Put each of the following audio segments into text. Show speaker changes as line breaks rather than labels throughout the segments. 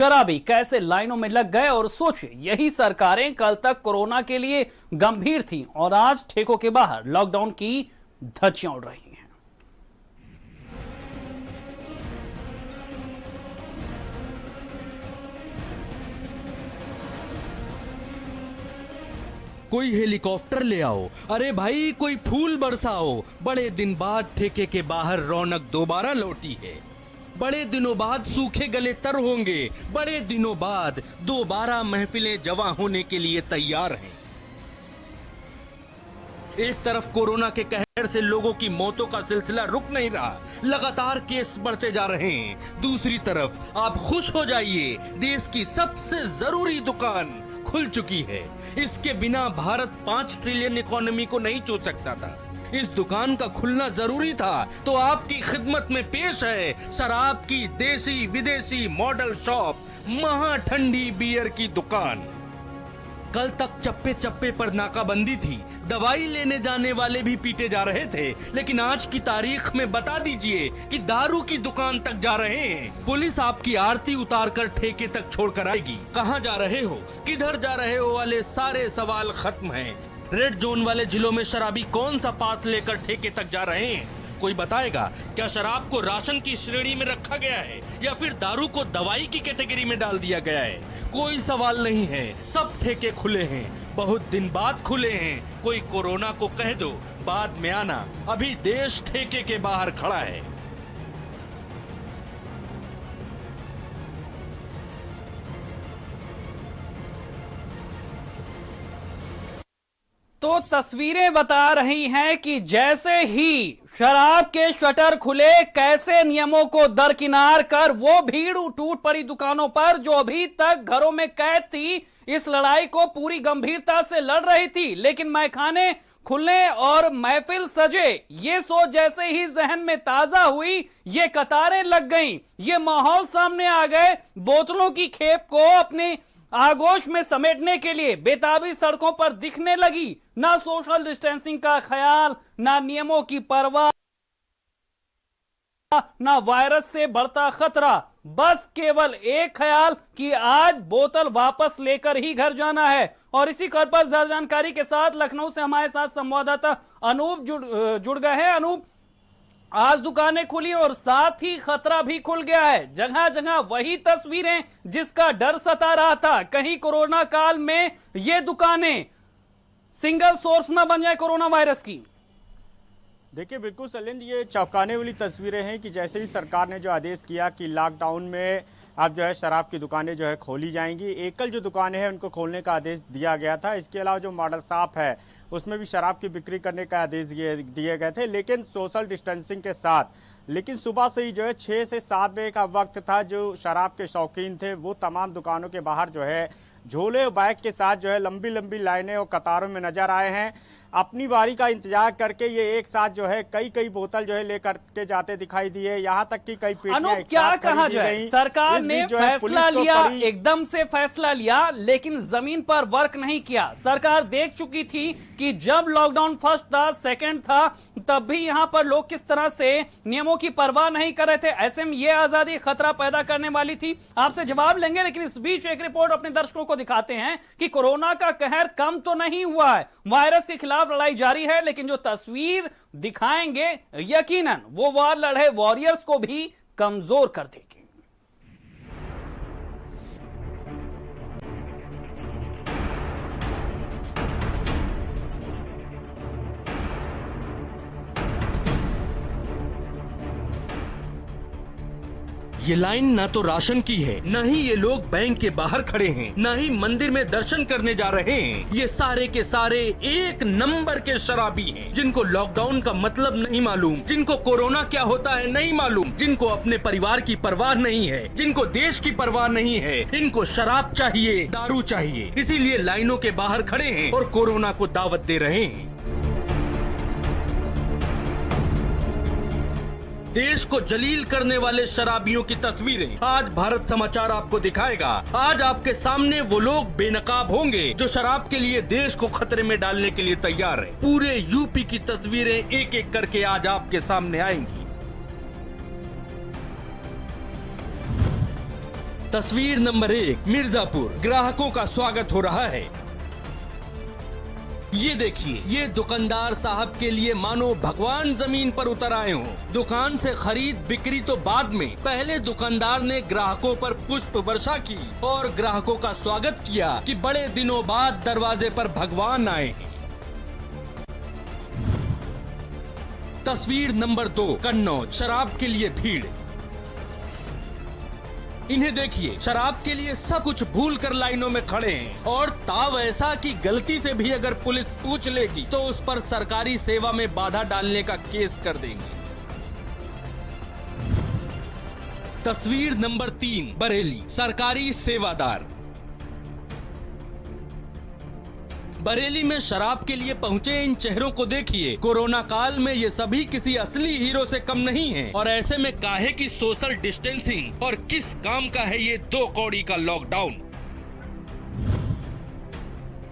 शराबी कैसे लाइनों में लग गए और सोचिए, यही सरकारें कल तक कोरोना के लिए गंभीर थीं और आज ठेकों के बाहर लॉकडाउन की धज्जियां उड़ रही हैं।
कोई हेलीकॉप्टर ले आओ, अरे भाई कोई फूल बरसाओ। बड़े दिन बाद ठेके के बाहर रौनक दोबारा लौटी है। बड़े दिनों बाद सूखे गले तर होंगे। बड़े दिनों बाद दोबारा महफिलें जवा होने के लिए तैयार हैं। एक तरफ कोरोना के कहर से लोगों की मौतों का सिलसिला रुक नहीं रहा, लगातार केस बढ़ते जा रहे हैं। दूसरी तरफ आप खुश हो जाइए, देश की सबसे जरूरी दुकान खुल चुकी है। इसके बिना भारत 5 ट्रिलियन इकोनॉमी को नहीं छू सकता था। इस दुकान का खुलना जरूरी था, तो आपकी खिदमत में पेश है शराब की देसी विदेशी मॉडल शॉप, महा ठंडी बियर की दुकान। कल तक चप्पे चप्पे पर नाकाबंदी थी, दवाई लेने जाने वाले भी पीटे जा रहे थे, लेकिन आज की तारीख में बता दीजिए कि दारू की दुकान तक जा रहे हैं। पुलिस आपकी आरती उतारकर ठेके तक छोड़कर आएगी। कहां जा रहे हो, किधर जा रहे हो वाले सारे सवाल खत्म हैं। रेड जोन वाले जिलों में शराबी कौन सा पास लेकर ठेके तक जा रहे हैं? कोई बताएगा? क्या शराब को राशन की श्रेणी में रखा गया है या फिर दारू को दवाई की कैटेगरी में डाल दिया गया है? कोई सवाल नहीं है, सब ठेके खुले हैं, बहुत दिन बाद खुले हैं। कोई कोरोना को कह दो बाद में आना, अभी देश ठेके के बाहर खड़ा है।
तो तस्वीरें बता रही हैं कि जैसे ही शराब के शटर खुले, कैसे नियमों को दरकिनार कर वो भीड़ टूट पड़ी दुकानों पर जो अभी तक घरों में कैद थी। इस लड़ाई को पूरी गंभीरता से लड़ रही थी, लेकिन मैखाने खुलने और महफिल सजे, ये सोच जैसे ही जहन में ताजा हुई, ये कतारें लग गईं, ये माहौल सामने आ गए। बोतलों की खेप को अपनी आगोश में समेटने के लिए बेताबी सड़कों पर दिखने लगी। ना सोशल डिस्टेंसिंग का ख्याल, ना नियमों की परवाह, ना वायरस से बढ़ता खतरा, बस केवल एक ख्याल कि आज बोतल वापस लेकर ही घर जाना है। और इसी खबर पर ज्यादा जानकारी के साथ लखनऊ से हमारे साथ संवाददाता अनूप जुड़ गए हैं। अनूप, आज दुकानें खुली और साथ ही खतरा भी खुल गया है। जगह जगह वही तस्वीरें जिसका डर सता रहा था, कहीं कोरोना काल में ये दुकानें सिंगल सोर्स न बन जाए कोरोना वायरस की।
देखिए बिल्कुल सलिंद, ये चौंकाने वाली तस्वीरें हैं कि जैसे ही सरकार ने जो आदेश किया कि लॉकडाउन में अब जो है शराब की दुकानें जो है खोली जाएंगी, एकल जो दुकानें हैं उनको खोलने का आदेश दिया गया था। इसके अलावा जो मॉडल शॉप है उसमें भी शराब की बिक्री करने का आदेश दिए गए थे, लेकिन सोशल डिस्टेंसिंग के साथ। लेकिन सुबह से ही जो है 6 से 7 बजे का वक्त था। जो शराब के शौकीन थे वो तमाम दुकानों के बाहर जो है झोले और बैग के साथ जो है लंबी लंबी लाइनें और कतारों में नजर आए हैं। अपनी बारी का इंतजार करके ये एक साथ जो है कई बोतल जो है लेकर के जाते दिखाई दिए। यहाँ तक कि कई पेटियां
क्या कहा जाए, सरकार ने फैसला लिया, एकदम से फैसला लिया, लेकिन जमीन पर वर्क नहीं किया। सरकार देख चुकी थी कि जब लॉकडाउन फर्स्ट था, सेकंड था, तब भी यहां पर लोग किस तरह से नियमों की परवाह नहीं कर रहे थे। ऐसे में यह आजादी खतरा पैदा करने वाली थी। आपसे जवाब लेंगे, लेकिन इस बीच एक रिपोर्ट अपने दर्शकों को दिखाते हैं कि कोरोना का कहर कम तो नहीं हुआ है, वायरस के खिलाफ लड़ाई जारी है, लेकिन जो तस्वीर दिखाएंगे यकीनन वो वार लड़े वॉरियर्स को भी कमजोर कर देगी।
ये लाइन ना तो राशन की है, न ही ये लोग बैंक के बाहर खड़े हैं, न ही मंदिर में दर्शन करने जा रहे हैं। ये सारे के सारे एक नंबर के शराबी हैं, जिनको लॉकडाउन का मतलब नहीं मालूम, जिनको कोरोना क्या होता है नहीं मालूम, जिनको अपने परिवार की परवाह नहीं है, जिनको देश की परवाह नहीं है। इनको शराब चाहिए, दारू चाहिए, इसीलिए लाइनों के बाहर खड़े हैं और कोरोना को दावत दे रहे हैं। देश को जलील करने वाले शराबियों की तस्वीरें आज भारत समाचार आपको दिखाएगा। आज आपके सामने वो लोग बेनकाब होंगे जो शराब के लिए देश को खतरे में डालने के लिए तैयार हैं। पूरे यूपी की तस्वीरें एक एक करके आज आपके सामने आएंगी। तस्वीर नंबर 1, मिर्जापुर। ग्राहकों का स्वागत हो रहा है। ये देखिए, ये दुकानदार साहब के लिए मानो भगवान जमीन पर उतर आए हों। दुकान से खरीद बिक्री तो बाद में, पहले दुकानदार ने ग्राहकों पर पुष्प वर्षा की और ग्राहकों का स्वागत किया कि बड़े दिनों बाद दरवाजे पर भगवान आए हैं। तस्वीर नंबर 2, कन्नौज। शराब के लिए भीड़। इन्हें देखिए, शराब के लिए सब कुछ भूलकर लाइनों में खड़े हैं और ताव ऐसा कि गलती से भी अगर पुलिस पूछ लेगी तो उस पर सरकारी सेवा में बाधा डालने का केस कर देंगे। तस्वीर नंबर 3, बरेली। सरकारी सेवादार। बरेली में शराब के लिए पहुंचे इन चेहरों को देखिए। कोरोना काल में ये सभी किसी असली हीरो से कम नहीं हैं और ऐसे में काहे की सोशल डिस्टेंसिंग और किस काम का है ये 2 कौड़ी का लॉकडाउन।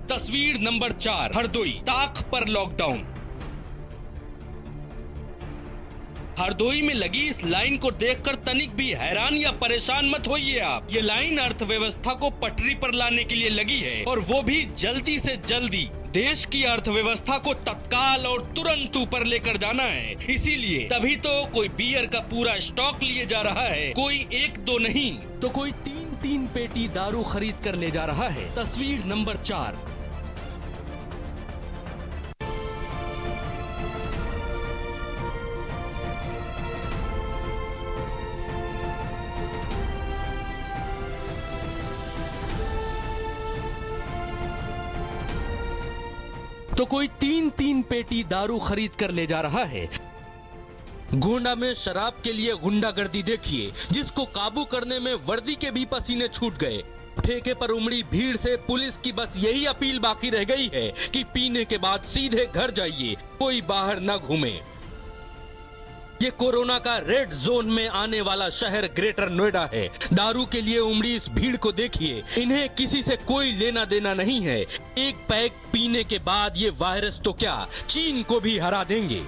तस्वीर नंबर 4, हरदोई। ताक पर लॉकडाउन। हरदोई में लगी इस लाइन को देखकर तनिक भी हैरान या परेशान मत होइए आप। ये लाइन अर्थव्यवस्था को पटरी पर लाने के लिए लगी है और वो भी जल्दी से जल्दी। देश की अर्थव्यवस्था को तत्काल और तुरंत ऊपर लेकर जाना है, इसीलिए तभी तो कोई बियर का पूरा स्टॉक लिए जा रहा है। कोई 1-2 नहीं तो कोई 3-3 पेटी दारू खरीद कर ले जा रहा है। तस्वीर नंबर 4। तो कोई 3-3 पेटी दारू खरीद कर ले जा रहा है। गोंडा में शराब के लिए गुंडागर्दी देखिए, जिसको काबू करने में वर्दी के भी पसीने छूट गए। ठेके पर उमड़ी भीड़ से पुलिस की बस यही अपील बाकी रह गई है कि पीने के बाद सीधे घर जाइए, कोई बाहर न घूमे। ये कोरोना का रेड जोन में आने वाला शहर ग्रेटर नोएडा है। दारू के लिए उमड़ी इस भीड़ को देखिए, इन्हें किसी से कोई लेना देना नहीं है। एक पैक पीने के बाद ये वायरस तो क्या, चीन को भी हरा देंगे।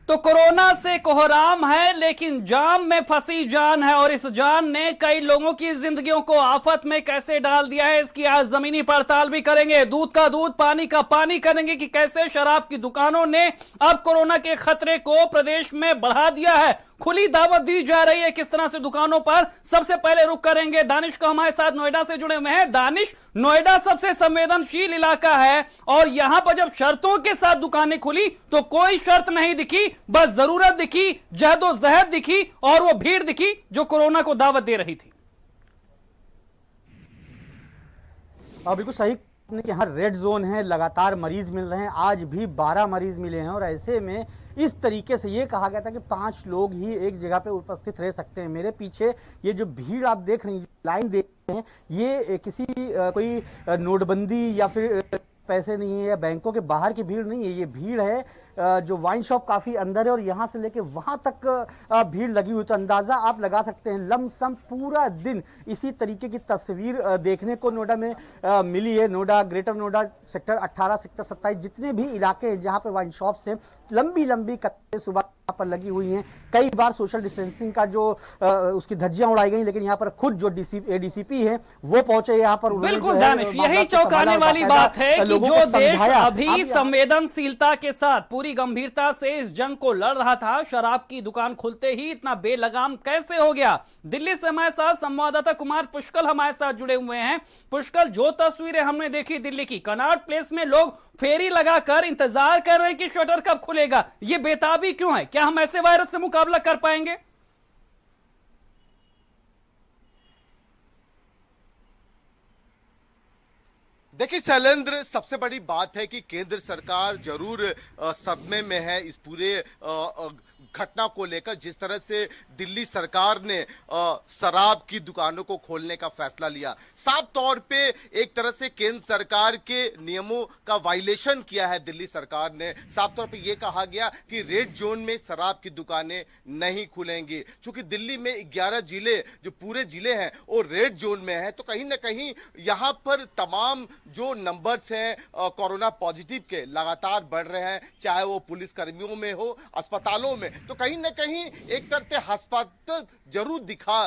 तो कोरोना से कोहराम है, लेकिन जाम में फंसी जान है और इस जान ने कई लोगों की जिंदगियों को आफत में कैसे डाल दिया है, इसकी आज जमीनी पड़ताल भी करेंगे। दूध का दूध, पानी का पानी करेंगे कि कैसे शराब की दुकानों ने अब कोरोना के खतरे को प्रदेश में बढ़ा दिया है। खुली दावत दी जा रही है किस तरह से दुकानों पर। सबसे पहले रुक करेंगे दानिश का, हमारे साथ नोएडा से जुड़े हुए हैं। दानिश, नोएडा सबसे संवेदनशील इलाका है और यहां पर जब शर्तों के साथ दुकानें खुली तो कोई शर्त नहीं दिखी, बस जरूरत दिखी, जहदोजहद दिखी और वो भीड़ दिखी जो कोरोना को दावत दे रही थी।
बिल्कुल सही कि यहाँ रेड जोन है, लगातार मरीज मिल रहे हैं। आज भी 12 मरीज मिले हैं और ऐसे में इस तरीके से ये कहा गया था कि 5 लोग ही एक जगह पे उपस्थित रह सकते हैं। मेरे पीछे ये जो भीड़ आप देख रहे हैं, लाइन देख रहे हैं, ये किसी कोई नोटबंदी या फिर पैसे नहीं है या बैंकों के बाहर की भीड़ नहीं है। ये भीड़ है जो वाइन शॉप काफी अंदर है और यहां से लेके वहां तक भीड़ लगी हुई। तो अंदाजा आप लगा सकते हैं, लमसम पूरा दिन इसी तरीके की तस्वीर देखने को नोएडा में मिली है। Noida, greater Noida, sector 18, sector 27 जितने भी इलाके हैं जहां पे वाइन शॉप से लंबी लंबी कतारें सुबह पर लगी हुई हैं। कई बार सोशल डिस्टेंसिंग का जो उसकी धज्जियां उड़ाई गई, लेकिन यहाँ पर खुद जो एडीसीपी है वो पहुंचे यहाँ पर।
बिल्कुल दानिश, यही चौंकाने वाली बात है कि जो देश अभी संवेदनशीलता के साथ पूरी गंभीरता से इस जंग को लड़ रहा था, शराब की दुकान खुलते ही इतना बेलगाम कैसे हो गया। दिल्ली से हमारे साथ संवाददाता कुमार पुष्कल हमारे साथ जुड़े हुए हैं। पुष्कल, जो तस्वीरें हमने देखी दिल्ली की, कनॉट प्लेस में लोग फेरी लगाकर इंतजार कर रहे हैं कि शटर कब खुलेगा, ये बेताबी क्यों है? क्या हम ऐसे वायरस से मुकाबला कर पाएंगे?
देखिए शैलेंद्र, सबसे बड़ी बात है कि केंद्र सरकार जरूर सदमे में है इस पूरे घटना को लेकर जिस तरह से दिल्ली सरकार ने शराब की दुकानों को खोलने का फैसला लिया, साफ तौर पे एक तरह से केंद्र सरकार के नियमों का वायलेशन किया है दिल्ली सरकार ने। साफ तौर पे ये कहा गया कि रेड जोन में शराब की दुकानें नहीं खुलेंगी। चूंकि दिल्ली में 11 जिले जो पूरे जिले हैं वो रेड जोन में है, तो कहीं ना कहीं यहाँ पर तमाम जो नंबर्स हैं कोरोना पॉजिटिव के लगातार बढ़ रहे हैं, चाहे वो पुलिस कर्मियों में हो, अस्पतालों में। तो कहीं ना कहीं एक तरह से अस्पताल जरूर दिखा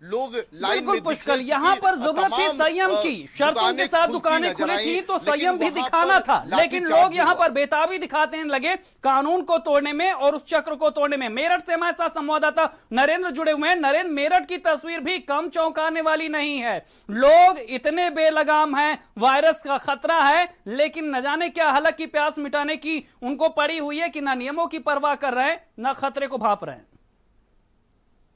लोग लाइन में
पुष्कर, यहाँ पर जरूरत थी संयम की। शर्तों के साथ दुकानें खुली थी तो संयम भी दिखाना था, लेकिन लोग यहाँ पर बेताबी दिखाते लगे कानून को तोड़ने में और उस चक्र को तोड़ने में। मेरठ से हमारे साथ संवाददाता नरेंद्र जुड़े हुए हैं। नरेंद्र, मेरठ की तस्वीर भी कम चौंकाने वाली नहीं है। लोग इतने बेलगाम हैं, वायरस का खतरा है, लेकिन न जाने क्या हलक की प्यास मिटाने की उनको पड़ी हुई है कि ना नियमों की परवाह कर रहे हैं, ना खतरे को भांप रहे हैं।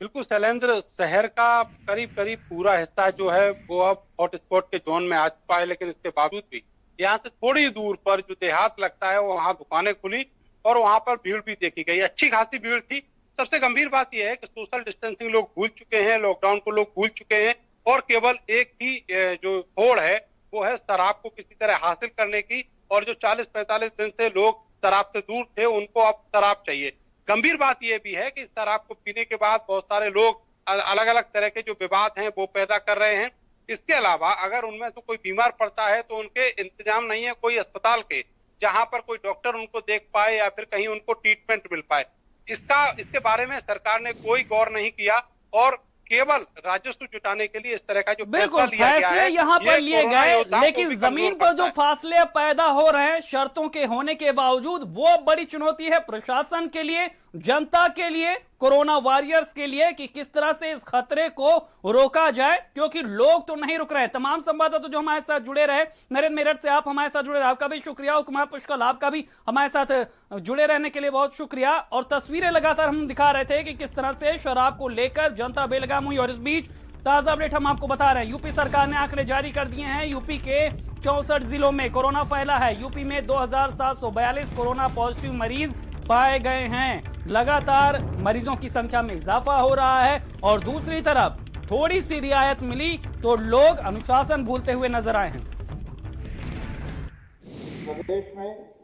बिल्कुल शैलेंद्र, शहर का करीब करीब पूरा हिस्सा जो है वो अब हॉटस्पॉट के जोन में आ चुका है, लेकिन इसके बावजूद भी यहाँ से थोड़ी दूर पर जो देहात लगता है वहां दुकानें खुली और वहां पर भीड़ भी देखी गई। अच्छी खासी भीड़ थी। सबसे गंभीर बात यह है कि सोशल डिस्टेंसिंग लोग भूल चुके हैं, लॉकडाउन को लोग भूल चुके हैं और केवल एक ही जो होड़ है वो है शराब को किसी तरह हासिल करने की। और जो 40-45 दिन से लोग शराब से दूर थे उनको अब शराब चाहिए। गंभीर बात यह भी है कि शराब को पीने के बाद बहुत सारे लोग अलग अलग तरह के जो विवाद हैं वो पैदा कर रहे हैं। इसके अलावा अगर उनमें से कोई बीमार पड़ता है तो उनके इंतजाम नहीं है कोई अस्पताल के जहां पर कोई डॉक्टर उनको देख पाए या फिर कहीं उनको ट्रीटमेंट मिल पाए। इसके बारे में सरकार ने कोई गौर नहीं किया और केवल राजस्व जुटाने के लिए इस तरह का जो फैसला लिया गया है,
यहाँ पर लिए गए, लेकिन जमीन पर जो फासले पैदा हो रहे हैं शर्तों के होने के बावजूद, वो बड़ी चुनौती है प्रशासन के लिए, जनता के लिए, कोरोना वॉरियर्स के लिए कि किस तरह से इस खतरे को रोका जाए, क्योंकि लोग तो नहीं रुक रहे। तमाम संवाददाता जो हमारे साथ जुड़े रहे, नरेंद्र मेरठ से आप हमारे साथ जुड़े रहे, आपका भी शुक्रिया। और कुमार पुष्कर, आपका भी हमारे साथ जुड़े रहने के लिए बहुत शुक्रिया। और तस्वीरें लगातार हम दिखा रहे थे कि किस तरह से शराब को लेकर जनता बेलगाम हुई। और इस बीच ताजा अपडेट हम आपको बता रहे हैं, यूपी सरकार ने आंकड़े जारी कर दिए हैं। यूपी के 64 जिलों में कोरोना फैला है। यूपी में 2742 कोरोना पॉजिटिव मरीज पाए गए हैं। लगातार मरीजों की संख्या में इजाफा हो रहा है और दूसरी तरफ थोड़ी सी रियायत मिली तो लोग अनुशासन भूलते हुए नजर आए हैं।
प्रदेश में